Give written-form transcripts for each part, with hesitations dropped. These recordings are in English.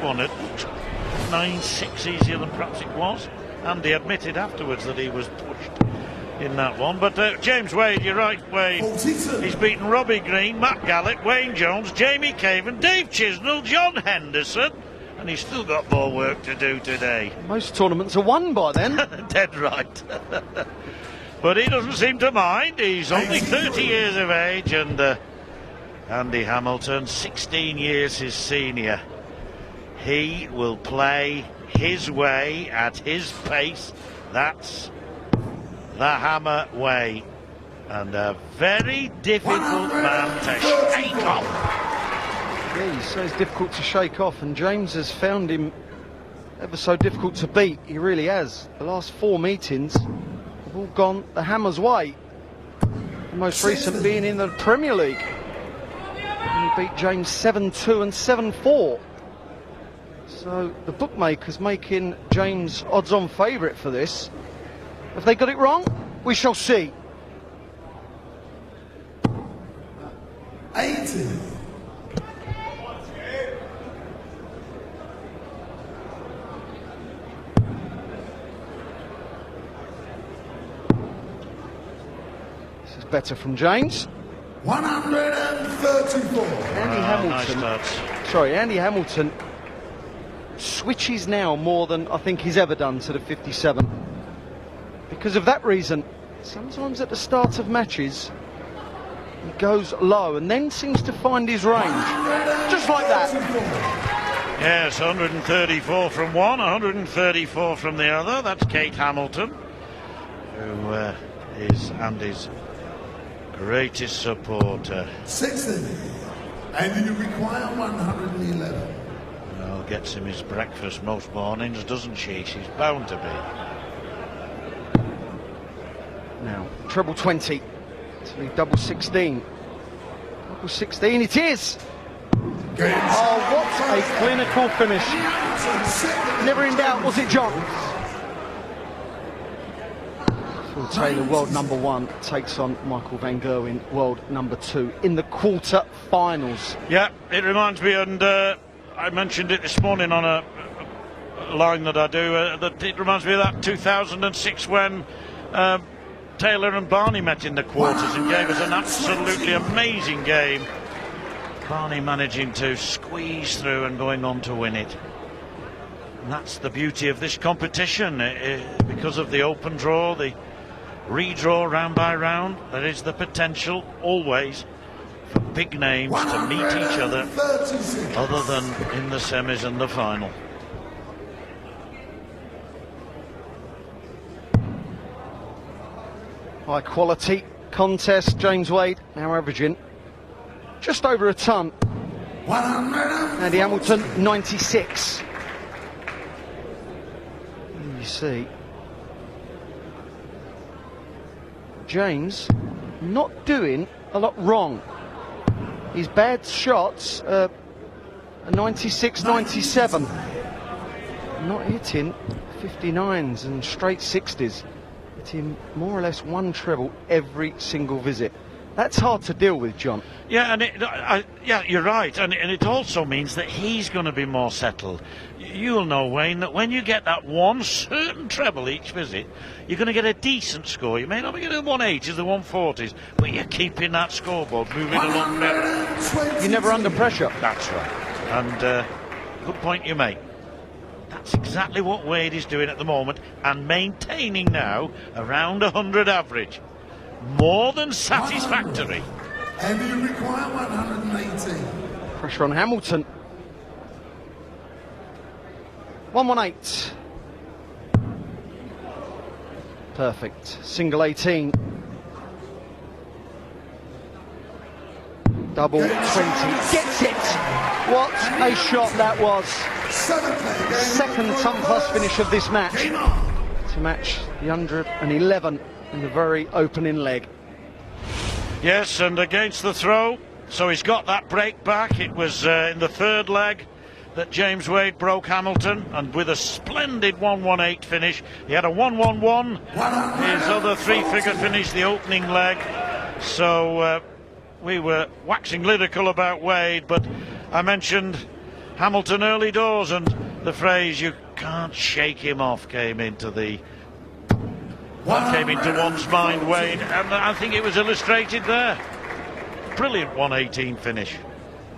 one. It looked 9-6 easier than perhaps it was. Andy admitted afterwards that he was pushed in that one. But James Wade, you're right, Wade. He's beaten Robbie Green, Matt Gallett, Wayne Jones, Jamie Caven, Dave Chisnell, John Henderson, and he's still got more work to do today. Most tournaments are won by then. Dead right. But he doesn't seem to mind. He's only 30 years of age, and Andy Hamilton, 16 years his senior. He will play his way at his pace. That's the Hammer way, and a very difficult man to shake off. Yeah, he says difficult to shake off, and James has found him ever so difficult to beat. He really has. The last 4 meetings have all gone the Hammer's way. The most recent being in the Premier League. And he beat James 7-2 and 7-4. So the bookmakers making James odds-on favourite for this. Have they got it wrong? We shall see. 80. This is better from James. 134. Andy Hamilton. Nice. Sorry, Andy Hamilton switches now more than I think he's ever done to the 57. Because of that reason, sometimes at the start of matches, he goes low and then seems to find his range. Just like that. Yes, 134 from one, 134 from the other. That's Kate Hamilton, who is Andy's greatest supporter. 60. And you require 111. Well, gets him his breakfast most mornings, doesn't she? She's bound to be. Now, treble 20 to the double 16. Double 16 it is! Oh, what a clinical finish. Never in doubt, was it, John? Phil Taylor, world number 1, takes on Michael van Gerwen, world number 2, in the quarter-finals. Yeah, it reminds me, and I mentioned it this morning on a line that I do, that it reminds me of that 2006 when Taylor and Barney met in the quarters and gave us an absolutely amazing game. Barney managing to squeeze through and going on to win it. And that's the beauty of this competition. Because of the open draw, the redraw round by round, there is the potential always for big names to meet each other than in the semis and the final. High quality contest. James Wade now averaging just over a ton. Andy Hamilton 96. And you see James not doing a lot wrong. His bad shots are 96, 97. Not hitting 59s and straight 60s. Hitting more or less one treble every single visit. That's hard to deal with, John. Yeah, and yeah, you're right, and it also means that he's going to be more settled. You'll know, Wayne, that when you get that one certain treble each visit, you're going to get a decent score. You may not be getting the 180s, the 140s, but you're keeping that scoreboard moving along better. You're never under pressure. That's right, and good point you make. That's exactly what Wade is doing at the moment, and maintaining now around 100 average. More than satisfactory. And you require 118. Pressure on Hamilton. 118. Perfect. Single 18. Double 20. Gets it! What a shot that was. Second ton plus finish of this match. To match the 111 in the very opening leg. Yes, and against the throw, so he's got that break back. It was in the third leg that James Wade broke Hamilton, and with a splendid 118 finish. He had a 111, his other three-figure finish, the opening leg. So we were waxing lyrical about Wade, but I mentioned Hamilton early doors, and the phrase "you can't shake him off" came into one's mind, Wayne, and I think it was illustrated there. Brilliant 118 finish.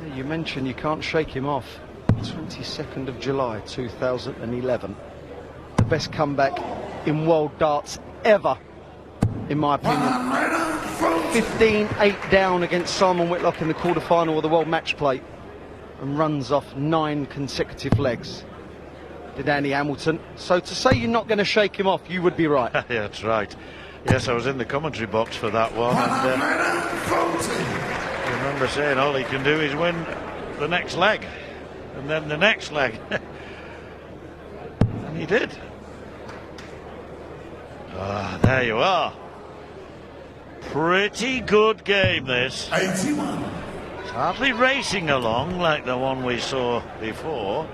Yeah, you mentioned you can't shake him off. 22nd of July 2011. The best comeback in world darts ever, in my opinion. 15-8 down against Simon Whitlock in the quarter-final of the World Match Play, and runs off 9 consecutive legs. Did Andy Hamilton. So to say you're not going to shake him off, you would be right. Yeah, that's right. Yes, I was in the commentary box for that one, and I remember saying all he can do is win the next leg, and then the next leg. And he did. Ah, there you are. Pretty good game, this. 81. It's hardly racing along like the one we saw before.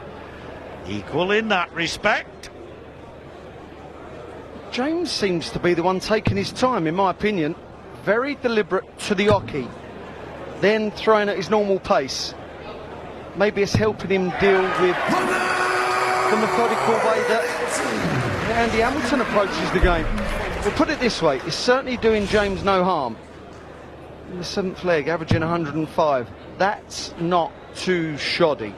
Equal in that respect. James seems to be the one taking his time, in my opinion. Very deliberate to the hockey, then throwing at his normal pace. Maybe it's helping him deal with the methodical way that Andy Hamilton approaches the game. We'll put it this way, it's certainly doing James no harm. In the 7th leg, averaging 105. That's not too shoddy.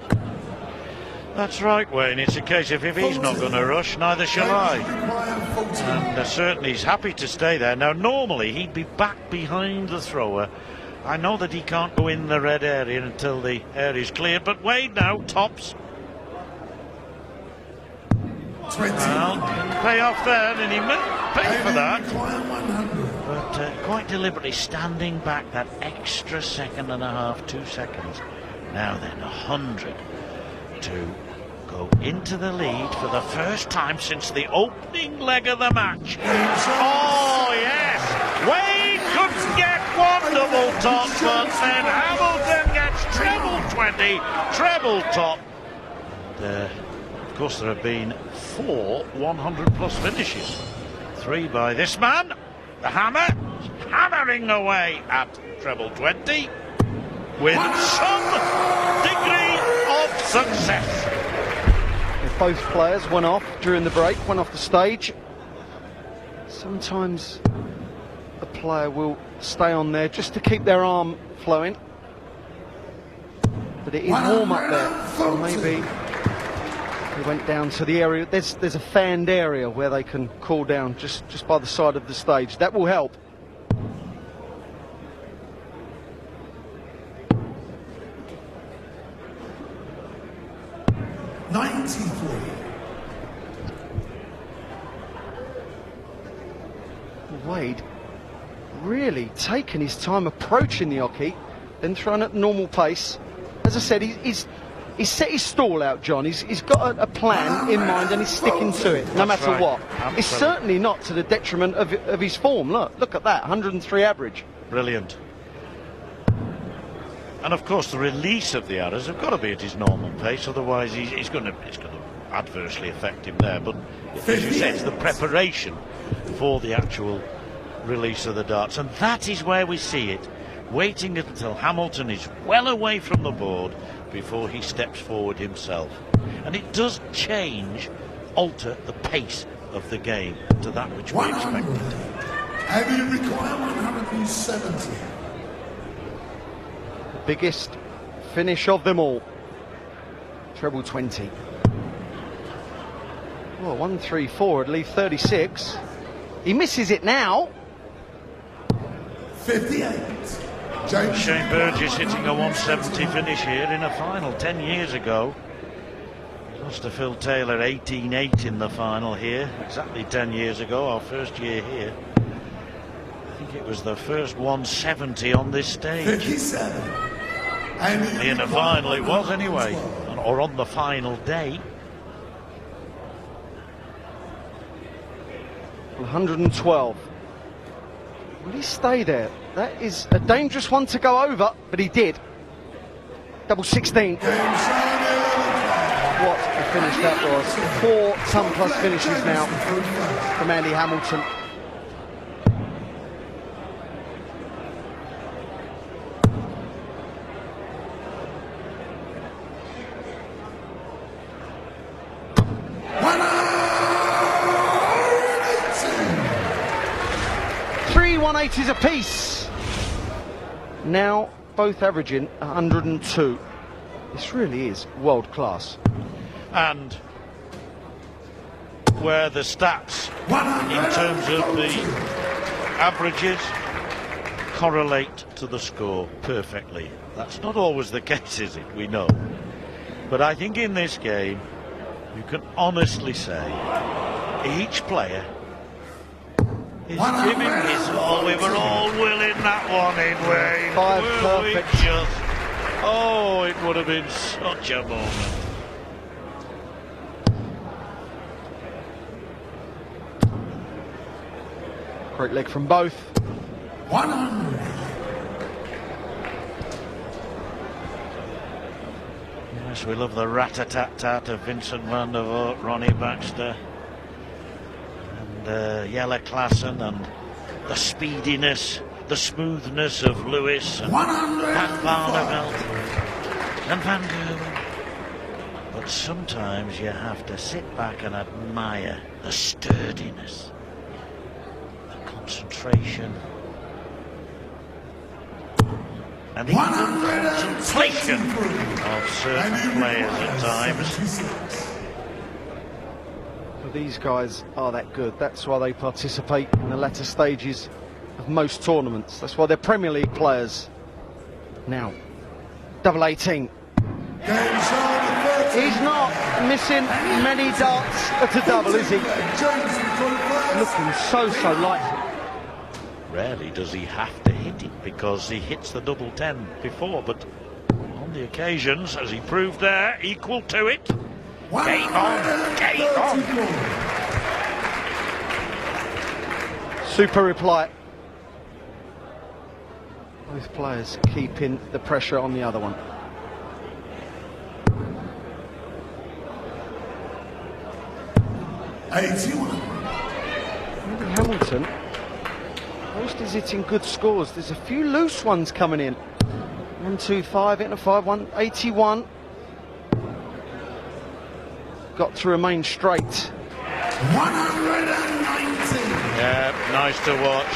That's right, Wayne. It's a case of if he's not going to rush, neither shall I. And certainly he's happy to stay there. Now, normally he'd be back behind the thrower. I know that he can't go in the red area until the area is cleared, but Wade now tops. 20. Well, can pay off there, and he may pay for that. But quite deliberately standing back that extra second and a half, 2 seconds. Now then, 100 to go into the lead for the first time since the opening leg of the match. Oh yes, Wade couldn't get one double top, but then Hamilton gets treble 20, treble top. And, of course, there have been 4 100-plus finishes. 3 by this man, the Hammer, hammering away at treble 20 with some degree of success. Both players went off during the break, went off the stage. Sometimes a player will stay on there just to keep their arm flowing, but it is warm up there, so maybe they went down to the area. There's a fanned area where they can cool down just by the side of the stage. That will help. Wade really taking his time approaching the hockey, then throwing at normal pace. As I said, he's set his stall out, John. He's got a plan in mind and he's sticking to it, no matter what. Absolutely. It's certainly not to the detriment of his form. Look at that, 103 average. Brilliant. And of course the release of the arrows have got to be at his normal pace, otherwise it's going to adversely affect him there. But as you say, it's the preparation for the actual release of the darts, and that is where we see it, waiting until Hamilton is well away from the board before he steps forward himself. And it does alter the pace of the game to that which we expected. And you require 170. The biggest finish of them all. Treble 20. Well, 134 would leave 36. He misses it now. 58. Shane Burgess hitting a 170 finish here in a final 10 years ago. He lost to Phil Taylor 18-8 in the final here, exactly 10 years ago, our first year here. I think it was the first 170 on this stage. 57. In the final it was anyway, or on the final day. 112. Will he stay there? That is a dangerous one to go over, but he did. Double 16. What a finish that was. 4 ton-plus finishes now from Andy Hamilton. 180s apiece. Now both averaging 102. This really is world class. And where the stats in terms of the averages correlate to the score perfectly. That's not always the case, is it? We know. But I think in this game you can honestly say each player is giving his all. We were all willing that one in, Wayne. Five Were we perfect. just? Oh, it would have been such a moment. Great leg from both. 100. Yes, we love the rat-a-tat-tat of Vincent van der Voort, Ronnie Baxter, and Jelle Klassen, and the speediness, the smoothness of Lewis and Van Barneveld and Van Gerwen. But sometimes you have to sit back and admire the sturdiness, the concentration, and even contemplation of certain players at times. Well, these guys are that good. That's why they participate in the latter stages of most tournaments. That's why they're Premier League players. Now, double 18. He's not missing many darts at a double, is he? Looking so lightly. Rarely does he have to hit it because he hits the double 10 before, but on the occasions, as he proved there, equal to it. Game on, game on. Super reply. Both players keeping the pressure on the other one. Andy Hamilton, most is hitting good scores. There's a few loose ones coming in. 125, hitting a 5-1, 81. Got to remain straight. 190. Yeah, nice to watch.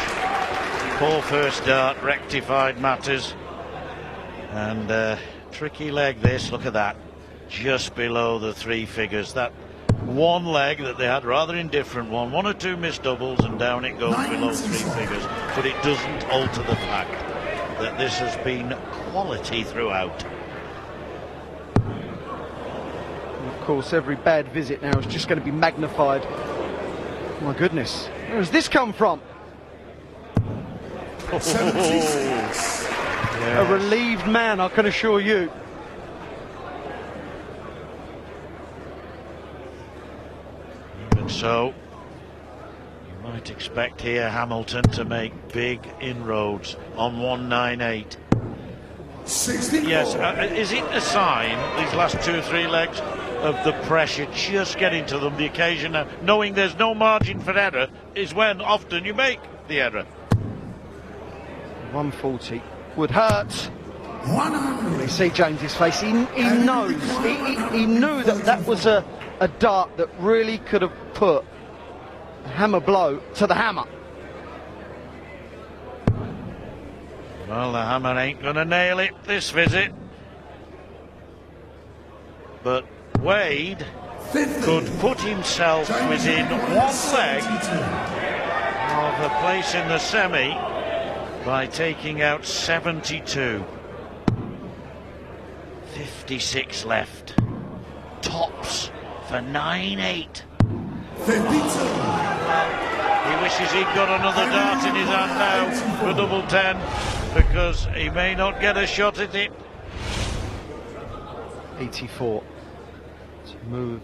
Poor first dart, rectified matters. And tricky leg this, look at that. Just below the three figures. That one leg that they had, rather indifferent one or two missed doubles, and down it goes below three figures. But it doesn't alter the fact that this has been quality throughout. And of course, every bad visit now is just going to be magnified. My goodness, where has this come from? 76. A relieved man, I can assure you. Even so, you might expect here Hamilton to make big inroads on 198. 64. Yes, is it a sign, these last 2 or 3 legs, of the pressure just getting to them, the occasion, knowing there's no margin for error, is when often you make the error. 140 would hurt. 100. You see James's face, he knows, he knew that that was a dart that really could have put a hammer blow to the hammer. Well, the hammer ain't gonna nail it this visit. But Wade 50. could put himself within one leg of a place in the semi by taking out 72. 56 left. Tops for 9-8. 52. He wishes he'd got another dart in his hand now for double 10, because he may not get a shot at it. 84 to move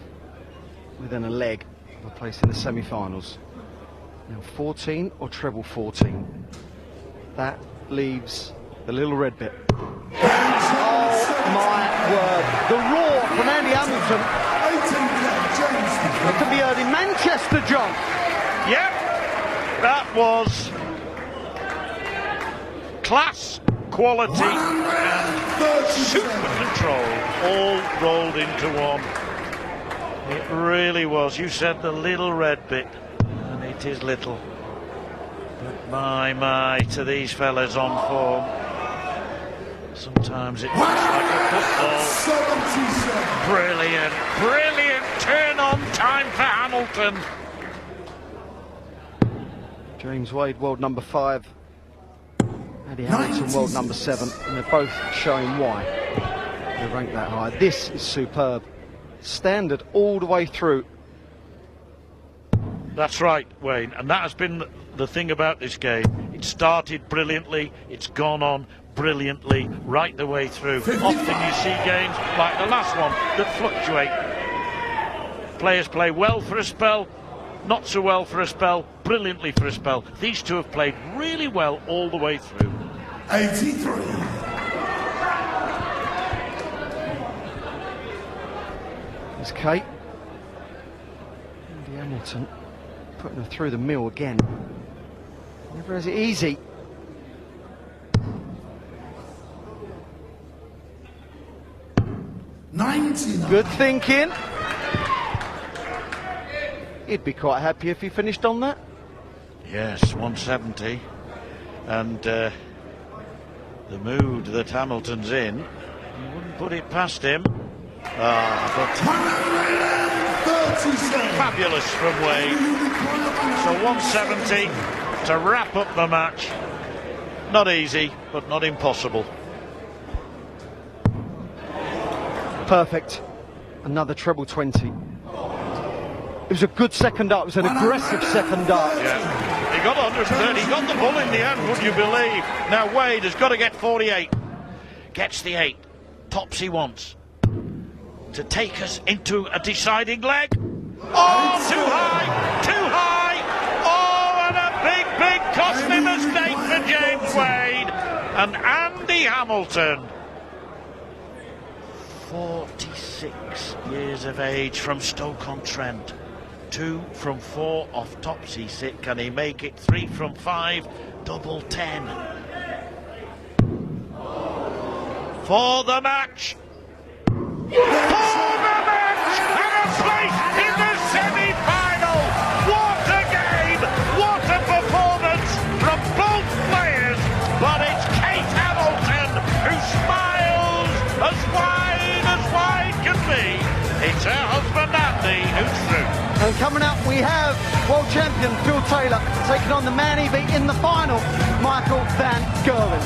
within a leg of a place in the semi-finals. Now 14 or treble 14. That leaves the little red bit. Oh my word! The roar from Andy Hamilton. 18. It can be heard in Manchester, John. Yep, that was class, quality and super control all rolled into one. It really was. You said the little red bit, and it is little. My, to these fellas on form. Sometimes it looks like a football. 77. Brilliant turn on time for Hamilton. James Wade, world number 5. Eddie Hamilton, world number 7. And they're both showing why they rank that high. This is superb. Standard all the way through. That's right, Wayne, and that has been the thing about this game. It started brilliantly, it's gone on brilliantly right the way through. 55. Often you see games like the last one that fluctuate. Players play well for a spell, not so well for a spell, brilliantly for a spell. These two have played really well all the way through. 83. There's Kate. Andy Hamilton putting her through the mill again. Never has it easy. Good thinking. He'd be quite happy if he finished on that. Yes, 170. And the mood that Hamilton's in, you wouldn't put it past him. But fabulous from Wade. So 170 to wrap up the match. Not easy, but not impossible. Perfect. Another treble 20. It was a good second dart. It was an aggressive second dart. Yeah. He got 130. He got the ball in the end, would you believe? Now Wade has got to get 48. Gets the 8. Tops he wants. To take us into a deciding leg. Oh, too high! Too high! Oh, and a big costly mistake for James Wade. And Andy Hamilton, 46 years of age, from Stoke-on-Trent. 2 from 4 off Topsy Sit. Can he make it? 3 from 5. Double 10. For the match. For the match! And a place in the semi-final. What a game! What a performance from both players. But it's Kate Hamilton who smiles as wide can be. It's her husband Andy who's through. And coming up, we have world champion Phil Taylor taking on the man he beat in the final, Michael van Gerwen.